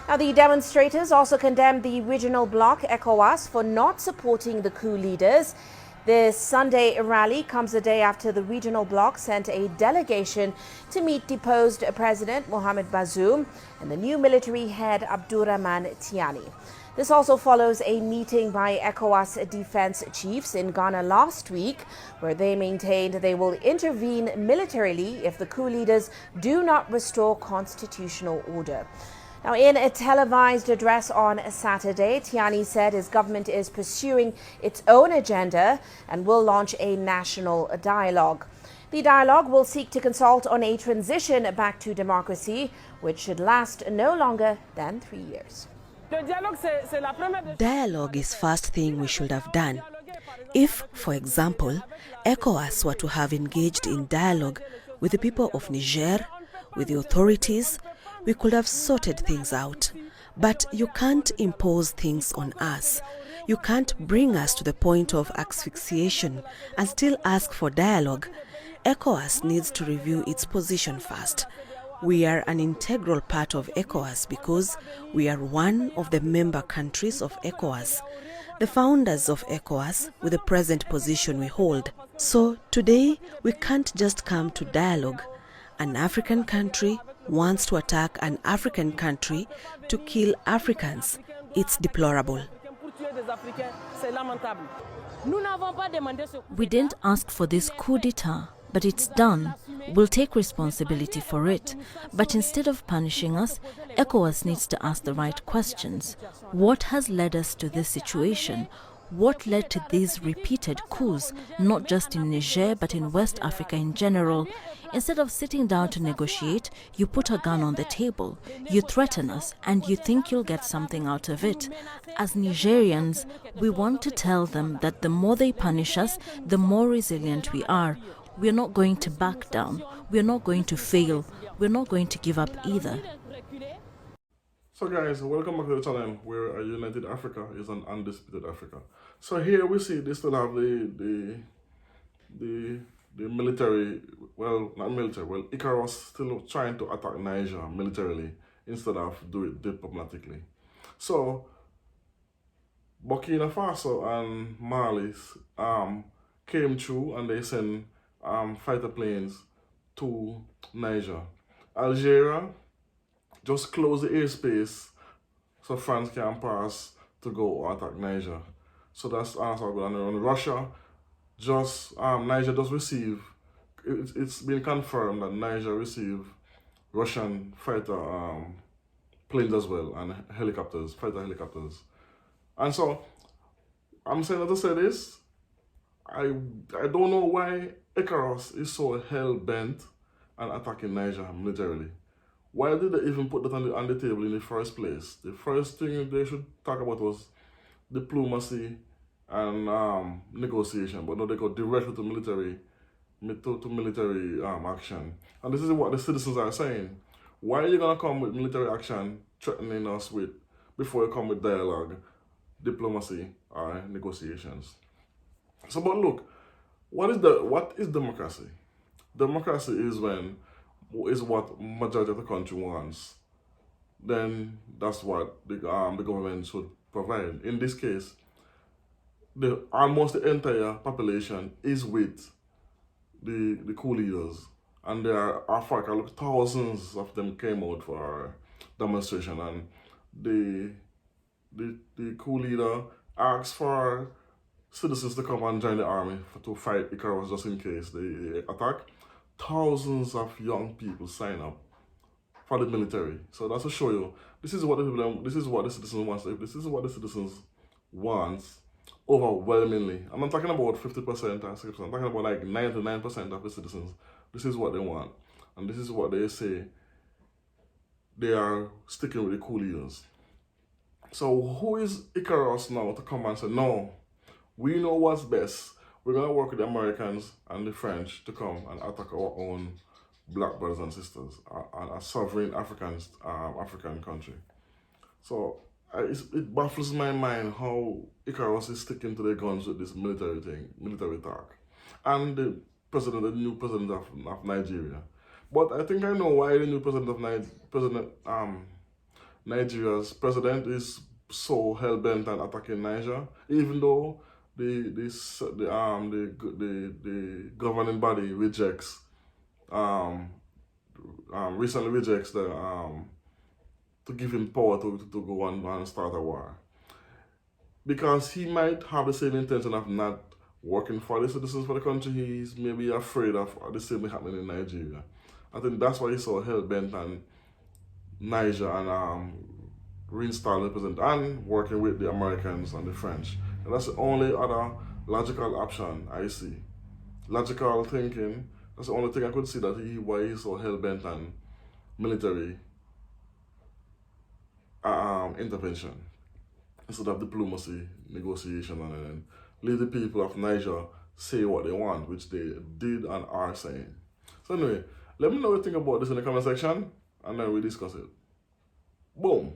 Now, the demonstrators also condemned the regional bloc, Ecowas, for not supporting the coup leaders. This Sunday rally comes a day after the regional bloc sent a delegation to meet deposed President Mohamed Bazoum and the new military head Abdurrahman Tiani. This also follows a meeting by ECOWAS defense chiefs in Ghana last week, where they maintained they will intervene militarily if the coup leaders do not restore constitutional order. Now, in a televised address on Saturday, Tiani said his government is pursuing its own agenda and will launch a national dialogue. The dialogue will seek to consult on a transition back to democracy, which should last no longer than 3 years. Dialogue is first thing we should have done. If, for example, ECOWAS were to have engaged in dialogue with the people of Niger, with the authorities, we could have sorted things out. But you can't impose things on us. You can't bring us to the point of asphyxiation and still ask for dialogue. ECOWAS needs to review its position first. We are an integral part of ECOWAS because we are one of the member countries of ECOWAS, the founders of ECOWAS with the present position we hold. So today, we can't just come to dialogue. An African country wants to attack an African country to kill Africans. It's deplorable. We didn't ask for this coup d'etat, but it's done. We'll take responsibility for it. But instead of punishing us, ECOWAS needs to ask the right questions. What has led us to this situation? What led to these repeated coups, not just in Niger, but in West Africa in general? Instead of sitting down to negotiate, you put a gun on the table. You threaten us, and you think you'll get something out of it. As Nigerians, we want to tell them that the more they punish us, the more resilient we are. We're not going to back down. We're not going to fail. We're not going to give up either. So guys, welcome back to the channel where a united Africa is an undisputed Africa. So here we see they still have the military, well, not military, well, Ecowas still trying to attack Niger militarily instead of do it diplomatically. So Burkina Faso and Mali came through and they sent fighter planes to Niger. Algeria just close the airspace so France can pass to go attack Niger. So that's also going on. Russia just, Niger does receive, it's been confirmed that Niger received Russian fighter planes as well and helicopters, fighter helicopters. And so, I'm saying that to say this, I don't know why Ecowas is so hell-bent on attacking Niger militarily. Why did they even put that on the table in the first place? The first thing they should talk about was diplomacy and negotiation, but no, they go directly to military action. And this is what the citizens are saying. Why are you gonna come with military action threatening us with before you come with dialogue, diplomacy, or negotiations? So, but look, what is democracy? Democracy is what majority of the country wants. Then that's what the government should provide. In this case, almost the entire population is with the coup leaders, and there are thousands of them came out for a demonstration, and the coup leader asked for citizens to come and join the army to fight Ecowas just in case they attack. Thousands of young people sign up for the military. So that's to show you this is what the citizens want. If this is what the citizens want, overwhelmingly, I'm not talking about 50% or 60%, I'm talking about like 99% of the citizens. This is what they want. And this is what they say they are sticking with the coup leaders. So who is Ecowas now to come and say, no, we know what's best. We're going to work with the Americans and the French to come and attack our own black brothers and sisters, a sovereign African country. So it baffles my mind how Ecowas is sticking to their guns with this military talk. And the new president of Nigeria. But I think I know why the new president Nigeria's president is so hell bent on attacking Niger, even though the governing body rejects recently rejects the to give him power to go and start a war, because he might have the same intention of not working for the citizens for the country. He's maybe afraid of the same thing happening in Nigeria. I think that's why he's so hell bent on Niger and reinstall the president and working with the Americans and the French. And that's the only other logical option I see. Logical thinking, that's the only thing I could see that why he's so hell bent on military intervention instead of diplomacy, negotiation, and then leave the people of Niger say what they want, which they did and are saying. So anyway, let me know what you think about this in the comment section, and then we discuss it. Boom.